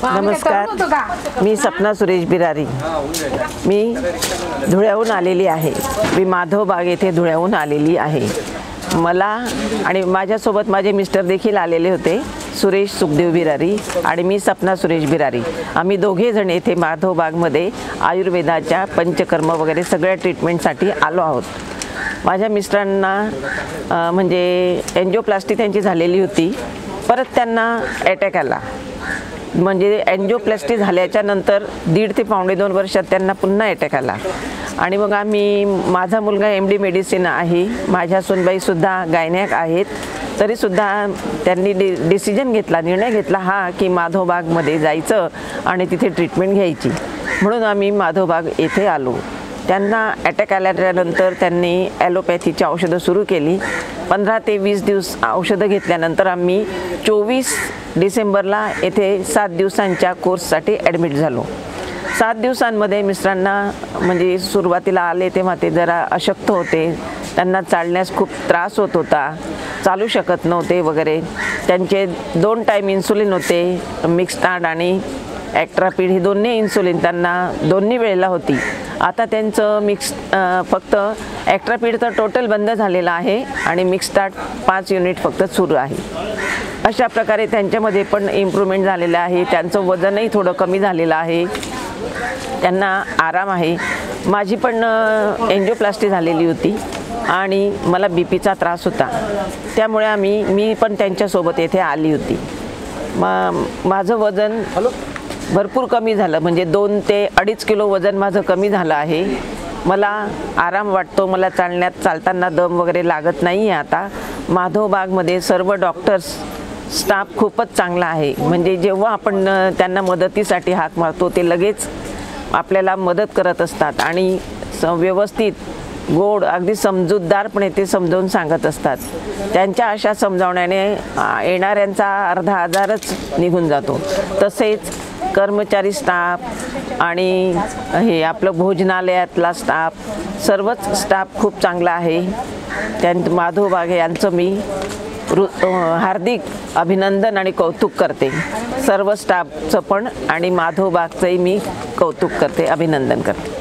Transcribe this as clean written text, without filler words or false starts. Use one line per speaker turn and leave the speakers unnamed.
नमस्कार, मी सपना सुरेश बिरारी. मी धुळ्याहून आलेली आहे. मी माधवबाग येथे धुळ्याहून आलेली आहे. मला आणि माझ्यासोबत माझे मिस्टर देखील आलेले होते, सुरेश सुखदेव बिरारी आणि मी सपना सुरेश बिरारी. आम्ही दोघे जण येथे माधवबागमध्ये आयुर्वेदाच्या पंचकर्म वगैरे सगळ्या ट्रीटमेंटसाठी आलो आहोत. माझ्या मिस्टरांना म्हणजे एन्जिओप्लास्टी त्यांची झालेली होती. परत त्यांना अटॅक आला. म्हणजे एन्जिओप्लास्टी झाल्याच्या नंतर 1.5 ते 2.5 वर्षात त्यांना पुन्हा अटॅक आला. आणि मग माझा मुलगा MD मेडिसिन आहे, माझ्या सूनबाईसुद्धा गायनॅक आहेत. तरीसुद्धा त्यांनी निर्णय घेतला की माधवबागमध्ये जायचं आणि तिथे ट्रीटमेंट घ्यायची. म्हणून आम्ही माधवबाग येथे आलो. त्यांना अटॅक आल्यानंतर त्यांनी ॲलोपॅथीची औषधं सुरू केली. 15 ते 20 दिवस औषधं घेतल्यानंतर आम्ही 24 डिसेंबरला येथे 7 दिवसांच्या कोर्ससाठी ॲडमिट झालो. 7 दिवसांमध्ये मिस्टरांना म्हणजे सुरुवातीला आले तेव्हा ते जरा अशक्त होते. त्यांना चालण्यास खूप त्रास होत होता, चालू शकत नव्हते वगैरे. त्यांचे 2 टाईम इन्सुलिन होते, मिक्स्टार्ड आणि ॲक्ट्रापीड ही दोन्ही इन्सुलिन त्यांना दोन्ही वेळेला होती. आता त्यांचं फक्त ॲक्ट्रापीड तर टोटल बंद झालेलं आहे आणि मिक्स्टार्ड 5 युनिट फक्त सुरू आहे. अशा प्रकारे त्यांच्यामध्ये पण इम्प्रूव्हमेंट झालेलं आहे. त्यांचं वजनही थोडं कमी झालेलं आहे. त्यांना आराम आहे. माझी पण एन्जिओप्लास्टी झालेली होती आणि मला BPचा त्रास होता. त्यामुळे मी पण त्यांच्यासोबत येथे आली होती. माझं वजन भरपूर कमी झालं, म्हणजे 2 ते 2.5 किलो वजन माझं कमी झालं आहे. मला आराम वाटतो. मला चालताना दम वगैरे लागत नाही आहे. आता माधवबागमध्ये सर्व डॉक्टर्स स्टाफ खूपच चांगला आहे. म्हणजे जेव्हा आपण त्यांना मदतीसाठी हाक मारतो ते लगेच आपल्याला मदत करत असतात आणि व्यवस्थित गोड अगदी समजूतदारपणे ते समजावून सांगत असतात. त्यांच्या अशा समजावण्याने येणाऱ्यांचा अर्धा आजारच निघून जातो. तसेच कर्मचारी स्टाफ आणि हे आपलं भोजनालयातला स्टाफ, सर्वच स्टाफ खूप चांगला आहे. माधवबाग यांचं मी हार्दिक अभिनंदन आणि कौतुक करते. सर्व स्टाफचं पण आणि माधवबागचंही मी कौतुक करते, अभिनंदन करते.